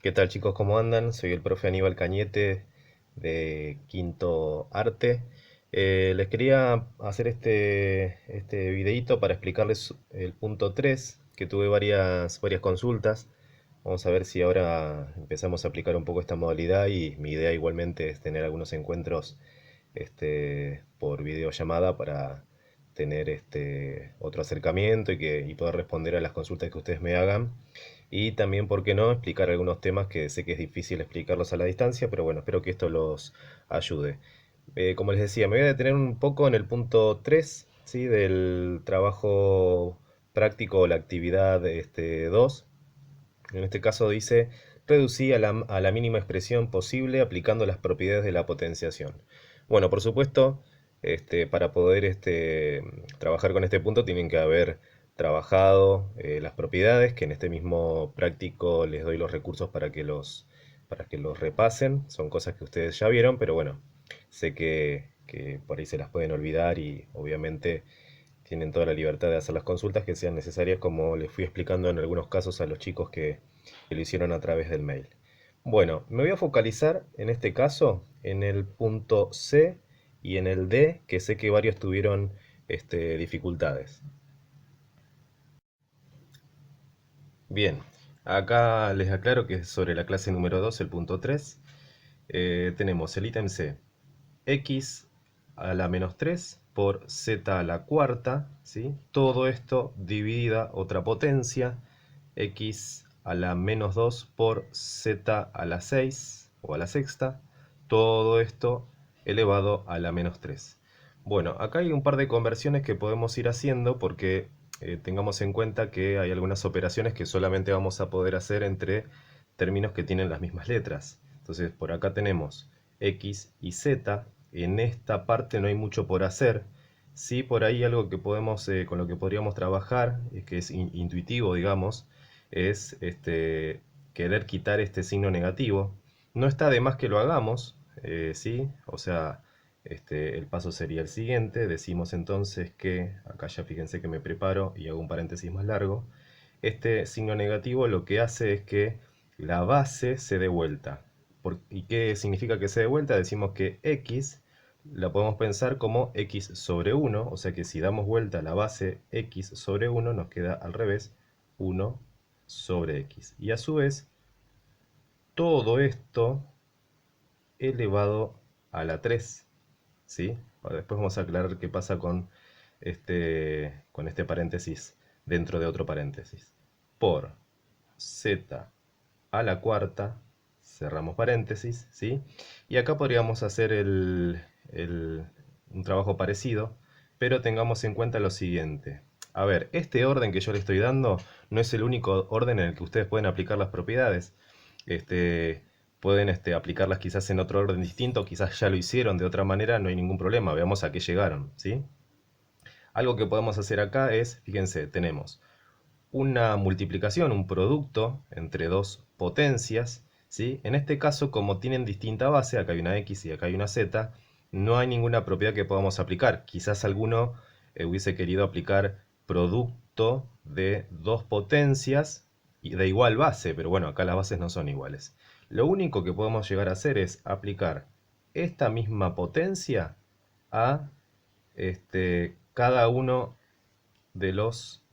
¿Qué tal chicos? ¿Cómo andan? Soy el profe Aníbal Cañete de Quinto Arte. Les quería hacer este videíto para explicarles el punto 3, que tuve varias consultas. Vamos a ver si ahora empezamos a aplicar un poco esta modalidad y mi idea igualmente es tener algunos encuentros por videollamada para tener otro acercamiento y poder responder a las consultas que ustedes me hagan. Y también, ¿por qué no?, explicar algunos temas que sé que es difícil explicarlos a la distancia, pero bueno, espero que esto los ayude. Como les decía, me voy a detener un poco en el punto 3, ¿sí?, del trabajo práctico o la actividad 2. En este caso dice, reducí a la mínima expresión posible aplicando las propiedades de la potenciación. Bueno, por supuesto, para poder trabajar con este punto tienen que haber trabajado las propiedades, que en este mismo práctico les doy los recursos para que los repasen. Son cosas que ustedes ya vieron, pero bueno, sé que por ahí se las pueden olvidar y obviamente tienen toda la libertad de hacer las consultas que sean necesarias, como les fui explicando en algunos casos a los chicos que lo hicieron a través del mail. Bueno, me voy a focalizar en este caso en el punto C y en el D, que sé que varios tuvieron dificultades. Bien, acá les aclaro que es sobre la clase número 2, el punto 3. Tenemos el ítem C, x a la menos 3 por z a la cuarta, ¿sí? Todo esto dividida otra potencia, x a la menos 2 por z a la 6 o a la sexta, todo esto elevado a la menos 3. Bueno, acá hay un par de conversiones que podemos ir haciendo porque tengamos en cuenta que hay algunas operaciones que solamente vamos a poder hacer entre términos que tienen las mismas letras. Entonces, por acá tenemos x y z. En esta parte no hay mucho por hacer. Sí, por ahí algo que podemos, con lo que podríamos trabajar, que es intuitivo, digamos, es querer quitar este signo negativo. No está de más que lo hagamos, ¿sí? O sea, el paso sería el siguiente. Decimos entonces que, acá ya fíjense que me preparo y hago un paréntesis más largo. Este signo negativo lo que hace es que la base se dé vuelta. ¿Y qué significa que se dé vuelta? Decimos que x la podemos pensar como x sobre 1, o sea que si damos vuelta a la base x sobre 1 nos queda al revés 1 sobre x. Y a su vez, todo esto elevado a la 3, ¿sí? Ahora después vamos a aclarar qué pasa con este paréntesis dentro de otro paréntesis. Por z a la cuarta, cerramos paréntesis, ¿sí? Y acá podríamos hacer un trabajo parecido, pero tengamos en cuenta lo siguiente. A ver, este orden que yo le estoy dando no es el único orden en el que ustedes pueden aplicar las propiedades. Este, pueden aplicarlas quizás en otro orden distinto, quizás ya lo hicieron de otra manera, no hay ningún problema, veamos a qué llegaron, ¿sí? Algo que podemos hacer acá es, fíjense, tenemos una multiplicación, un producto entre dos potencias, ¿sí? En este caso, como tienen distinta base, acá hay una x y acá hay una z, no hay ninguna propiedad que podamos aplicar. Quizás alguno hubiese querido aplicar producto de dos potencias y de igual base, pero bueno, acá las bases no son iguales. Lo único que podemos llegar a hacer es aplicar esta misma potencia a cada uno de los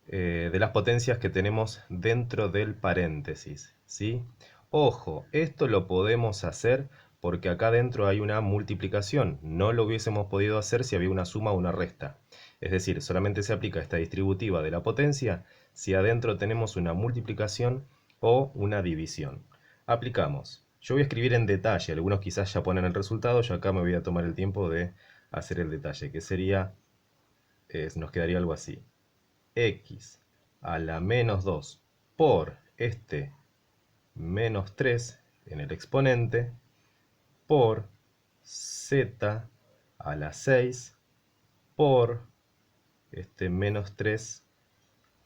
de las potencias que tenemos dentro del paréntesis, ¿sí? Ojo, esto lo podemos hacer porque acá dentro hay una multiplicación. No lo hubiésemos podido hacer si había una suma o una resta. Es decir, solamente se aplica esta distributiva de la potencia si adentro tenemos una multiplicación o una división. Aplicamos. Yo voy a escribir en detalle, algunos quizás ya ponen el resultado, yo acá me voy a tomar el tiempo de hacer el detalle, que sería, nos quedaría algo así: x a la menos 2 por este menos 3 en el exponente por z a la 6 por este menos 3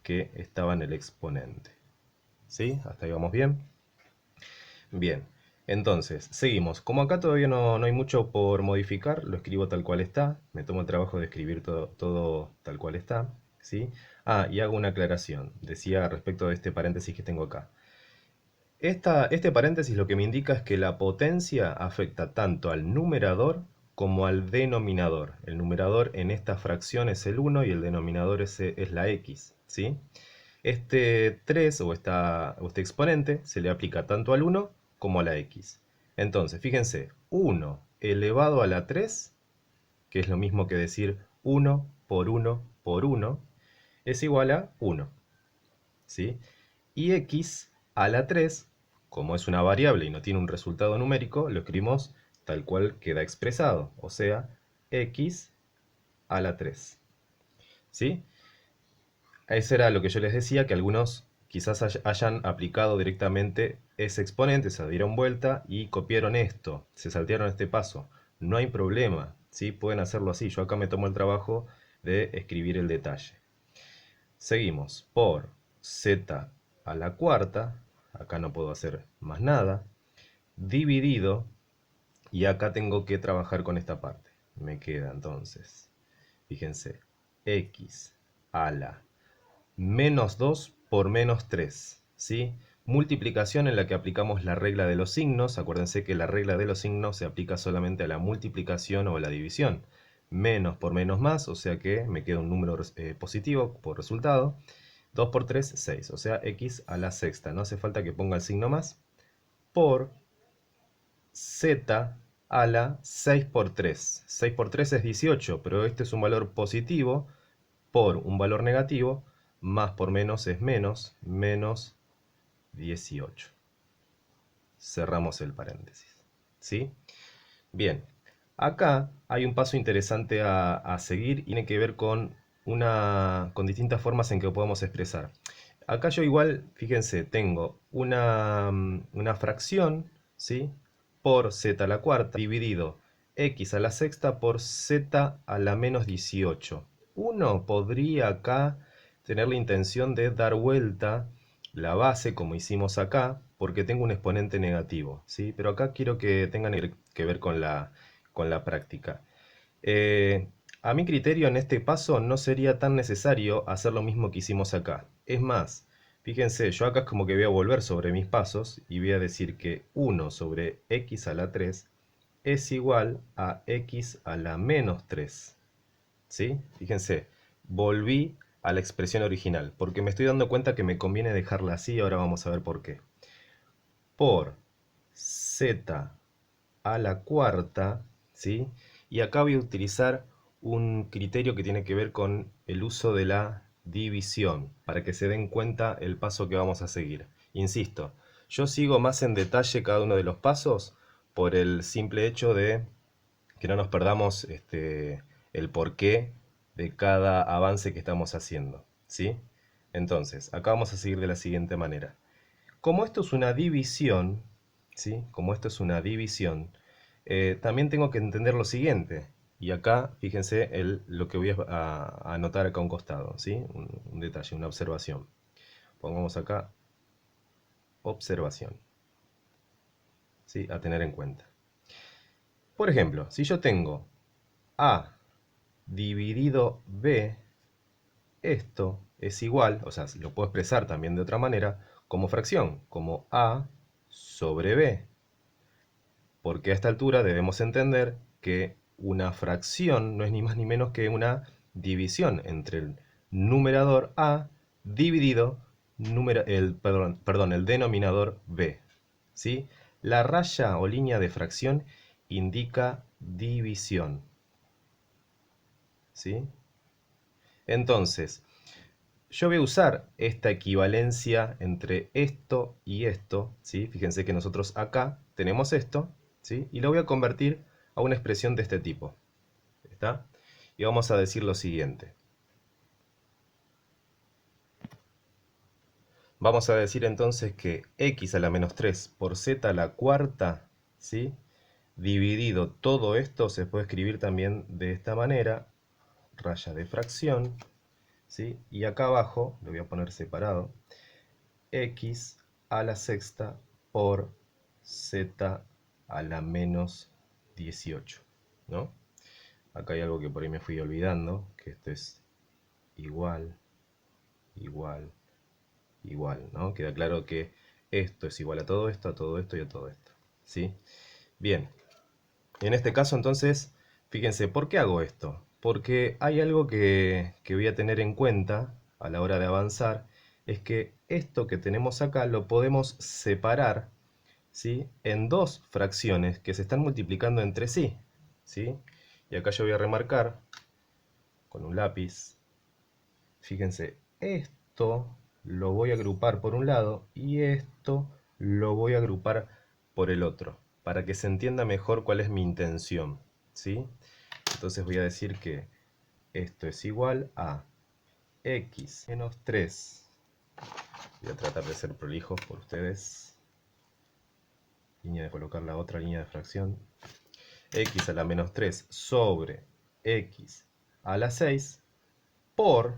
que estaba en el exponente. ¿Sí? ¿Hasta ahí vamos bien? Bien. Entonces, seguimos. Como acá todavía no hay mucho por modificar, lo escribo tal cual está. Me tomo el trabajo de escribir todo tal cual está. ¿Sí? Ah, y hago una aclaración. Decía respecto de este paréntesis que tengo acá. Este paréntesis lo que me indica es que la potencia afecta tanto al numerador como al denominador. El numerador en esta fracción es el 1 y el denominador es la x, ¿sí? Este 3 o este exponente se le aplica tanto al 1 como a la x. Entonces, fíjense, 1 elevado a la 3, que es lo mismo que decir 1 por 1 por 1, es igual a 1, ¿sí? Y x a la 3, como es una variable y no tiene un resultado numérico, lo escribimos tal cual queda expresado, o sea, x a la 3, ¿sí? Eso era lo que yo les decía, que algunos quizás hayan aplicado directamente ese exponente, se dieron vuelta y copiaron esto, se saltearon este paso. No hay problema, ¿sí? Pueden hacerlo así. Yo acá me tomo el trabajo de escribir el detalle. Seguimos por z a la cuarta, acá no puedo hacer más nada, dividido, y acá tengo que trabajar con esta parte. Me queda entonces, fíjense, x a la menos 2 por menos 3, ¿sí? Multiplicación en la que aplicamos la regla de los signos. Acuérdense que la regla de los signos se aplica solamente a la multiplicación o a la división. Menos por menos más, o sea que me queda un número positivo por resultado. 2 por 3, 6, o sea, x a la sexta. No hace falta que ponga el signo más. Por z a la 6 por 3. 6 por 3 es 18, pero este es un valor positivo por un valor negativo. Más por menos es menos, menos 18. Cerramos el paréntesis, ¿sí? Bien, acá hay un paso interesante a seguir y tiene que ver con distintas formas en que podemos expresar. Acá yo igual, fíjense, tengo una fracción, ¿sí? Por z a la cuarta dividido x a la sexta por z a la menos 18. Uno podría acá tener la intención de dar vuelta la base como hicimos acá, porque tengo un exponente negativo, ¿sí? Pero acá quiero que tengan que ver con la práctica. Eh, a mi criterio, en este paso no sería tan necesario hacer lo mismo que hicimos acá. Es más, fíjense, yo acá es como que voy a volver sobre mis pasos y voy a decir que 1 sobre x a la 3 es igual a x a la menos 3. ¿Sí? Fíjense, volví a la expresión original, porque me estoy dando cuenta que me conviene dejarla así, ahora vamos a ver por qué. Por z a la cuarta, ¿sí? Y acá voy a utilizar un criterio que tiene que ver con el uso de la división, para que se den cuenta el paso que vamos a seguir. Insisto, yo sigo más en detalle cada uno de los pasos por el simple hecho de que no nos perdamos el porqué de cada avance que estamos haciendo, ¿sí? Entonces, acá vamos a seguir de la siguiente manera. Como esto es una división, ¿sí? Como esto es una división, también tengo que entender lo siguiente. Y acá, fíjense lo que voy a anotar acá a un costado, ¿sí? Un detalle, una observación. Pongamos acá observación, ¿sí? A tener en cuenta. Por ejemplo, si yo tengo A dividido B, esto es igual, o sea, lo puedo expresar también de otra manera, como fracción, como A sobre B. Porque a esta altura debemos entender que una fracción no es ni más ni menos que una división entre el numerador A dividido el denominador B, ¿sí? La raya o línea de fracción indica división, ¿sí? Entonces, yo voy a usar esta equivalencia entre esto y esto, ¿sí? Fíjense que nosotros acá tenemos esto, ¿sí? Y lo voy a convertir a una expresión de este tipo, ¿está? Y vamos a decir lo siguiente. Vamos a decir entonces que x a la menos 3 por z a la cuarta, ¿sí? Dividido todo esto se puede escribir también de esta manera, raya de fracción, ¿sí? Y acá abajo, lo voy a poner separado, x a la sexta por z a la menos 18, ¿no? Acá hay algo que por ahí me fui olvidando, que esto es igual, igual, igual, ¿no? Queda claro que esto es igual a todo esto, a todo esto y a todo esto. ¿Sí? Bien, en este caso entonces, fíjense, ¿por qué hago esto? Porque hay algo que voy a tener en cuenta a la hora de avanzar, es que esto que tenemos acá lo podemos separar, ¿sí?, en dos fracciones que se están multiplicando entre sí. ¿Sí? Y acá yo voy a remarcar con un lápiz, fíjense, esto lo voy a agrupar por un lado y esto lo voy a agrupar por el otro, para que se entienda mejor cuál es mi intención. ¿Sí? Entonces voy a decir que esto es igual a x menos 3. Voy a tratar de ser prolijo por ustedes. Línea de colocar la otra línea de fracción. X a la menos 3 sobre x a la 6 por,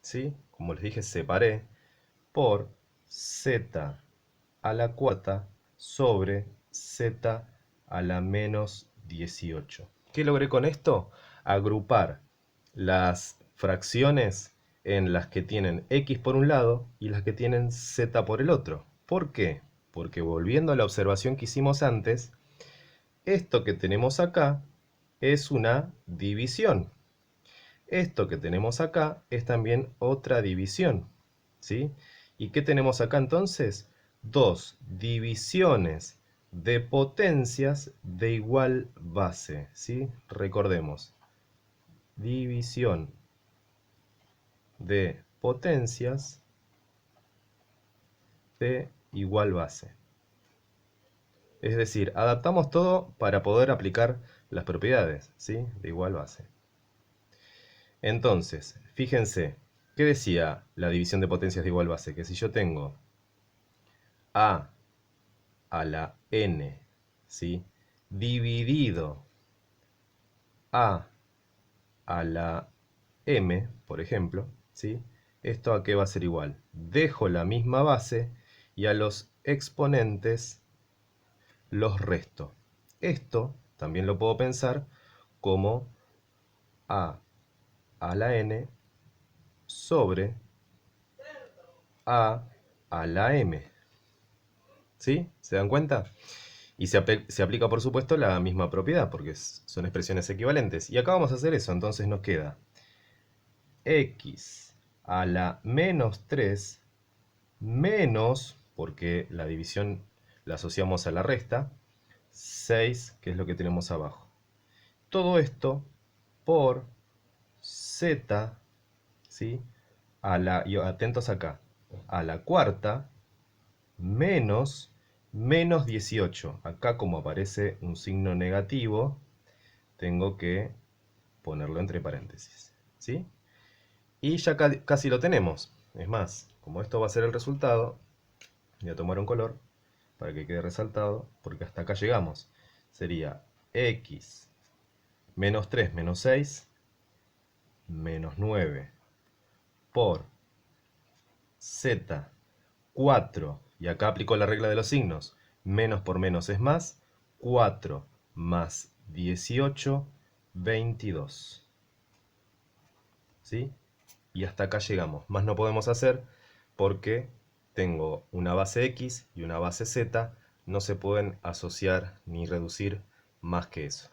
¿sí?, como les dije, separé, por z a la cuarta sobre z a la menos 18. ¿Qué logré con esto? Agrupar las fracciones en las que tienen x por un lado y las que tienen z por el otro. ¿Por qué? Porque volviendo a la observación que hicimos antes, esto que tenemos acá es una división. Esto que tenemos acá es también otra división. ¿Sí? ¿Y qué tenemos acá entonces? Dos divisiones de potencias de igual base. ¿Sí? Recordemos. División de potencias de igual base. Es decir, adaptamos todo para poder aplicar las propiedades, ¿sí?, de igual base. Entonces, fíjense, ¿qué decía la división de potencias de igual base? Que si yo tengo a la n, ¿sí?, dividido a la m, por ejemplo, ¿sí?, ¿esto a qué va a ser igual? Dejo la misma base y a los exponentes los resto. Esto también lo puedo pensar como a la n sobre a la m. ¿Sí? ¿Se dan cuenta? Y se aplica, por supuesto, la misma propiedad, porque son expresiones equivalentes. Y acá vamos a hacer eso, entonces nos queda x a la menos 3 menos, porque la división la asociamos a la resta, 6, que es lo que tenemos abajo. Todo esto por z, ¿sí?, y atentos acá, a la cuarta menos 18. Acá, como aparece un signo negativo, tengo que ponerlo entre paréntesis. ¿Sí? Y ya casi lo tenemos. Es más, como esto va a ser el resultado, voy a tomar un color para que quede resaltado, porque hasta acá llegamos. Sería x menos 3 menos 6 menos 9 por z 4, y acá aplico la regla de los signos, menos por menos es más, 4 más 18, 22. ¿Sí? Y hasta acá llegamos. Más no podemos hacer porque tengo una base x y una base z, no se pueden asociar ni reducir más que eso.